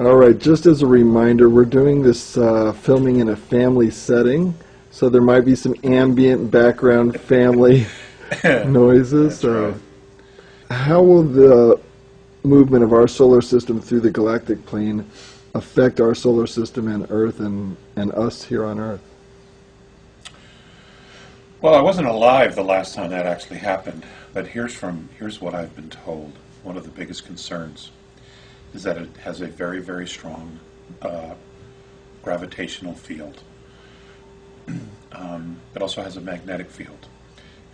All right, just as a reminder, we're doing this filming in a family setting, so there might be some ambient background family noises. That's right. How will the movement of our solar system through the galactic plane affect our solar system and Earth and us here on Earth? Well, I wasn't alive the last time that actually happened, but here's what I've been told. One of the biggest concerns is that it has a very, very strong gravitational field. It also has a magnetic field.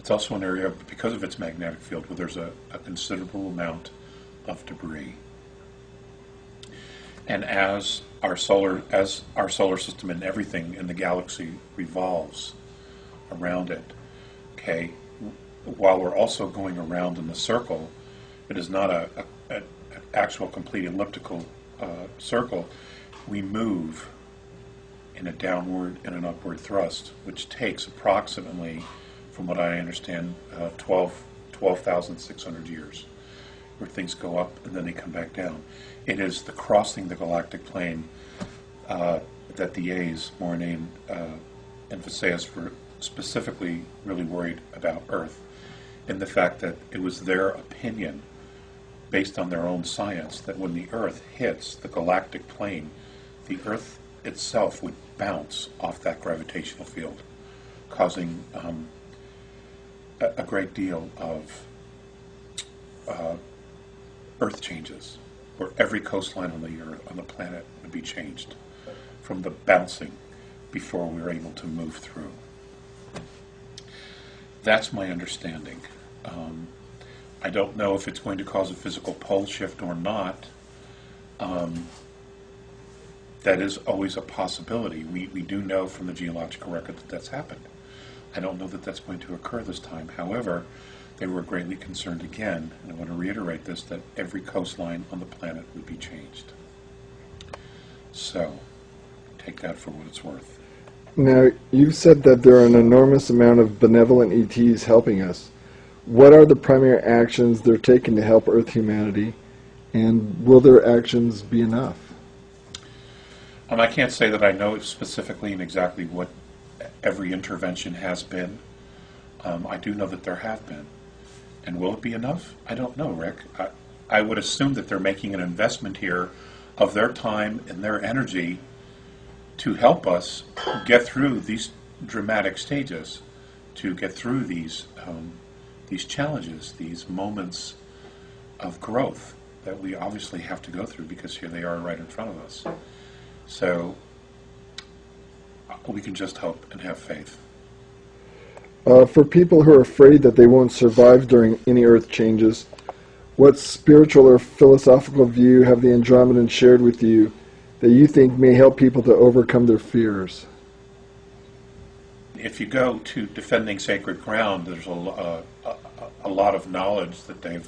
It's also an area, because of its magnetic field, where there's a considerable amount of debris. And as our solar system and everything in the galaxy revolves around it, okay, while we're also going around in the circle, it is not an actual complete elliptical circle. We move in a downward and an upward thrust, which takes approximately, from what I understand, 12,600 years, where things go up and then they come back down. It is the crossing the galactic plane that the A's, Morane and Visayas, were specifically really worried about Earth, in the fact that it was their opinion, based on their own science, that when the Earth hits the galactic plane, the Earth itself would bounce off that gravitational field, causing a great deal of Earth changes, where every coastline on the planet would be changed from the bouncing before we were able to move through. That's my understanding. I don't know if it's going to cause a physical pole shift or not. That is always a possibility. We do know from the geological record that that's happened. I don't know that that's going to occur this time. However, they were greatly concerned again, and I want to reiterate this, that every coastline on the planet would be changed. So, take that for what it's worth. Now, you've said that there are an enormous amount of benevolent ETs helping us. What are the primary actions they're taking to help Earth humanity, and will their actions be enough? I can't say that I know specifically and exactly what every intervention has been. I do know that there have been. And will it be enough? I don't know, Rick. I would assume that they're making an investment here of their time and their energy to help us get through these dramatic stages, to get through these challenges, these moments of growth that we obviously have to go through, because here they are right in front of us. So we can just hope and have faith. For people who are afraid that they won't survive during any Earth changes, what spiritual or philosophical view have the Andromedans shared with you that you think may help people to overcome their fears? If you go to Defending Sacred Ground, there's a lot of knowledge that they've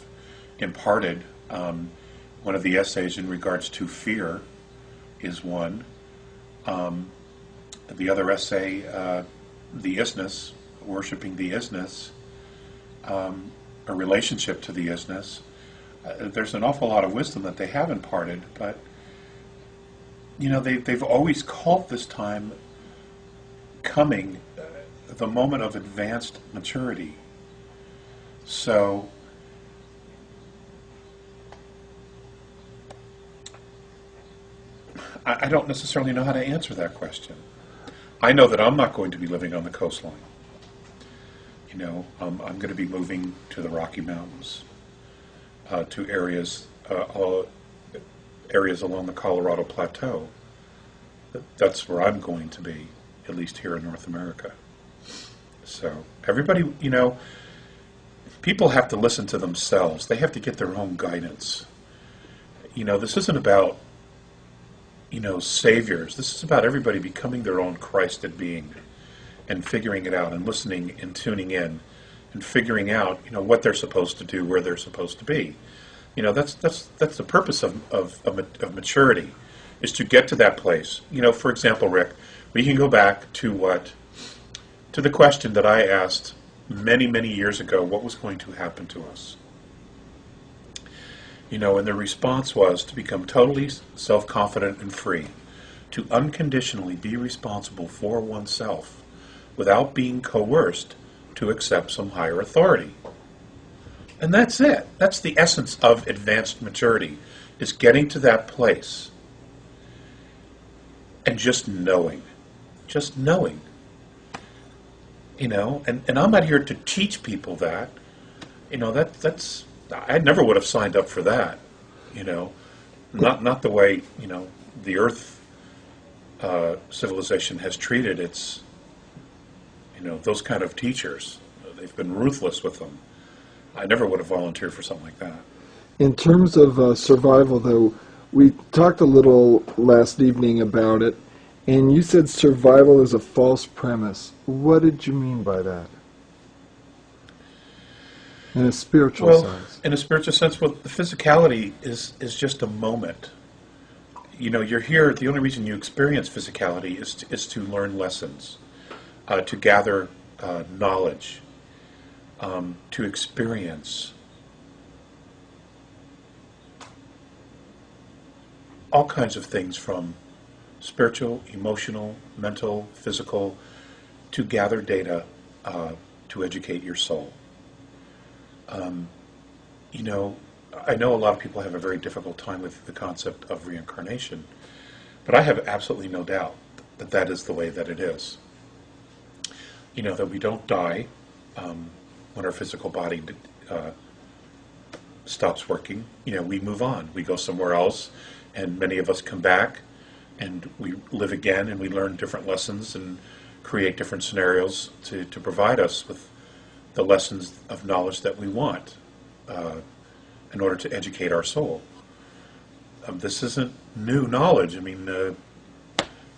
imparted. One of the essays in regards to fear is one. The other essay, the isness, worshipping the isness, a relationship to the isness. There's an awful lot of wisdom that they have imparted, but they've always called this time coming the moment of advanced maturity. So I don't necessarily know how to answer that question. I know that I'm not going to be living on the coastline. I'm going to be moving to the Rocky Mountains, to areas along the Colorado Plateau. That's where I'm going to be, at least here in North America. So everybody, people have to listen to themselves. They have to get their own guidance. This isn't about, saviors. This is about everybody becoming their own Christed being and figuring it out and listening and tuning in and figuring out, what they're supposed to do, where they're supposed to be. That's the purpose of maturity, is to get to that place. For example, Rick, we can go back to the question that I asked many, many years ago, what was going to happen to us? And the response was to become totally self-confident and free, to unconditionally be responsible for oneself without being coerced to accept some higher authority. And that's it. That's the essence of advanced maturity, is getting to that place and just knowing. Just knowing. And I'm not here to teach people that. That's I never would have signed up for that. Not the way, the Earth civilization has treated its, those kind of teachers. They've been ruthless with them. I never would have volunteered for something like that. In terms of survival, though, we talked a little last evening about it, and you said survival is a false premise. What did you mean by that? In a spiritual sense. In a spiritual sense, the physicality is just a moment. You're here, the only reason you experience physicality is to learn lessons, to gather knowledge, to experience all kinds of things, from spiritual, emotional, mental, physical, to gather data to educate your soul. I know a lot of people have a very difficult time with the concept of reincarnation, but I have absolutely no doubt that that is the way that it is. That we don't die when our physical body stops working. We move on. We go somewhere else, and many of us come back, and we live again, and we learn different lessons and create different scenarios to provide us with the lessons of knowledge that we want in order to educate our soul. This isn't new knowledge.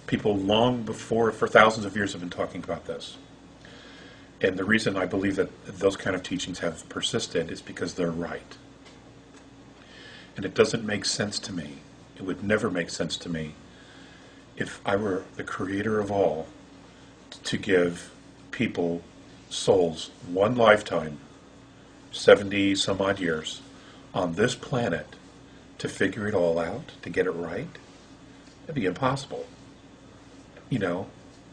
People long before, for thousands of years, have been talking about this. And the reason I believe that those kind of teachings have persisted is because they're right. And it doesn't make sense to me. It would never make sense to me if I were the creator of all to give people, souls, one lifetime, 70 some odd years, on this planet to figure it all out, to get it right. It'd be impossible. It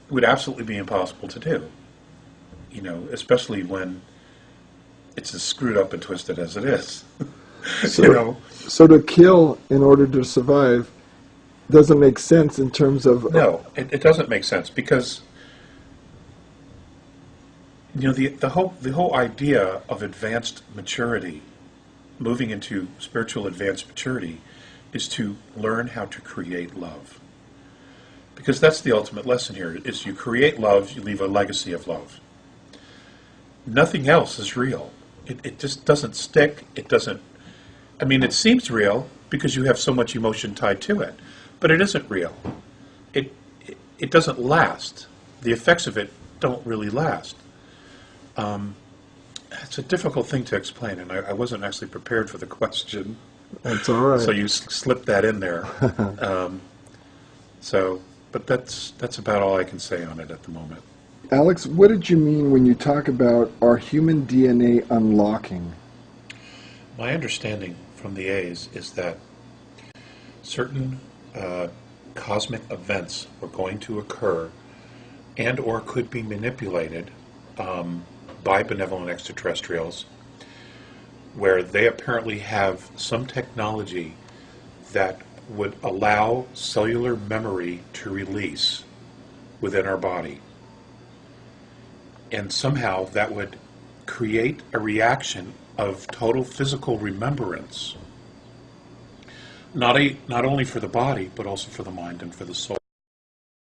would absolutely be impossible to do. Especially when it's as screwed up and twisted as it is. So to kill in order to survive doesn't make sense in terms of... No, it doesn't make sense, because the whole idea of advanced maturity, moving into spiritual advanced maturity, is to learn how to create love. Because that's the ultimate lesson here, is you create love, you leave a legacy of love. Nothing else is real. It just doesn't stick. It doesn't... it seems real because you have so much emotion tied to it, but it isn't real. It doesn't last. The effects of it don't really last. It's a difficult thing to explain, and I wasn't actually prepared for the question. That's all right. So you slipped that in there. But that's about all I can say on it at the moment. Alex, what did you mean when you talk about our human DNA unlocking? My understanding from the A's is that certain cosmic events were going to occur and or could be manipulated by benevolent extraterrestrials, where they apparently have some technology that would allow cellular memory to release within our body. And somehow that would create a reaction of total physical remembrance, not only for the body, but also for the mind and for the soul.